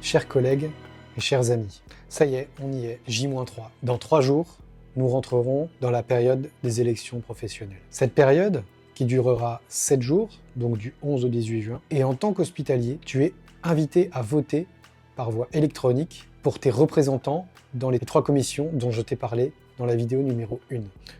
Chers collègues et chers amis, ça y est, on y est, J-3. Dans 3 jours, nous rentrerons dans la période des élections professionnelles. Cette période, qui durera 7 jours, donc du 11 au 18 juin, et en tant qu'hospitalier, tu es invité à voter par voie électronique pour tes représentants dans les 3 commissions dont je t'ai parlé dans la vidéo numéro 1.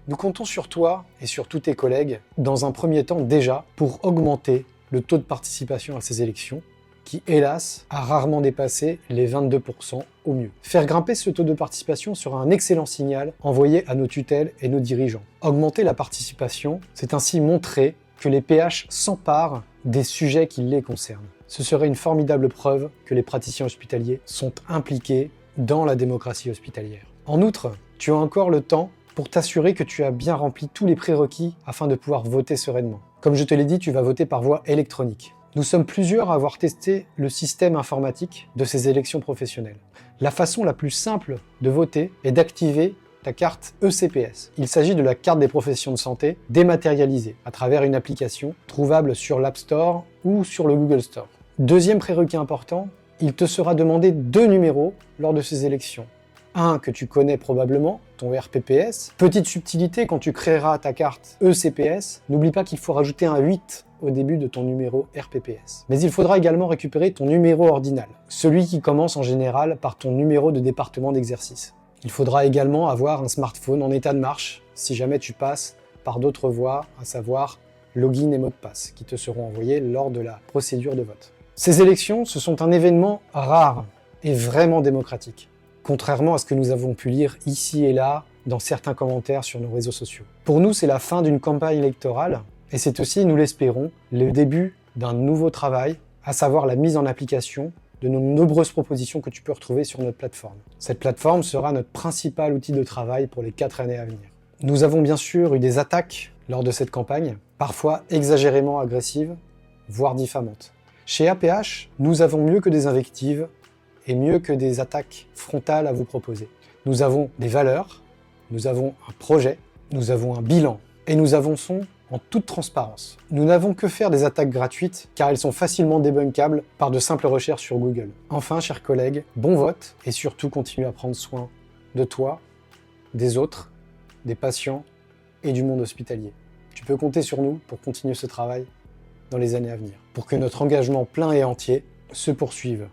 Nous comptons sur toi et sur tous tes collègues, dans un premier temps déjà, pour augmenter le taux de participation à ces élections, qui, hélas, a rarement dépassé les 22% au mieux. Faire grimper ce taux de participation sera un excellent signal envoyé à nos tutelles et nos dirigeants. Augmenter la participation, c'est ainsi montrer que les PH s'emparent des sujets qui les concernent. Ce serait une formidable preuve que les praticiens hospitaliers sont impliqués dans la démocratie hospitalière. En outre, tu as encore le temps pour t'assurer que tu as bien rempli tous les prérequis afin de pouvoir voter sereinement. Comme je te l'ai dit, tu vas voter par voie électronique. Nous sommes plusieurs à avoir testé le système informatique de ces élections professionnelles. La façon la plus simple de voter est d'activer ta carte ECPS. Il s'agit de la carte des professions de santé dématérialisée à travers une application trouvable sur l'App Store ou sur le Google Store. Deuxième prérequis important, il te sera demandé 2 numéros lors de ces élections. Un que tu connais probablement, ton RPPS. Petite subtilité, quand tu créeras ta carte ECPS, n'oublie pas qu'il faut rajouter un 8 au début de ton numéro RPPS. Mais il faudra également récupérer ton numéro ordinal, celui qui commence en général par ton numéro de département d'exercice. Il faudra également avoir un smartphone en état de marche, si jamais tu passes par d'autres voies, à savoir login et mot de passe, qui te seront envoyés lors de la procédure de vote. Ces élections, ce sont un événement rare et vraiment démocratique, contrairement à ce que nous avons pu lire ici et là dans certains commentaires sur nos réseaux sociaux. Pour nous, c'est la fin d'une campagne électorale, et c'est aussi, nous l'espérons, le début d'un nouveau travail, à savoir la mise en application de nos nombreuses propositions que tu peux retrouver sur notre plateforme. Cette plateforme sera notre principal outil de travail pour les 4 années à venir. Nous avons bien sûr eu des attaques lors de cette campagne, parfois exagérément agressives, voire diffamantes. Chez APH, nous avons mieux que des invectives et mieux que des attaques frontales à vous proposer. Nous avons des valeurs, nous avons un projet, nous avons un bilan et nous avançons en toute transparence. Nous n'avons que faire des attaques gratuites car elles sont facilement débunkables par de simples recherches sur Google. Enfin, chers collègues, bon vote et surtout continue à prendre soin de toi, des autres, des patients et du monde hospitalier. Tu peux compter sur nous pour continuer ce travail dans les années à venir, pour que notre engagement plein et entier se poursuive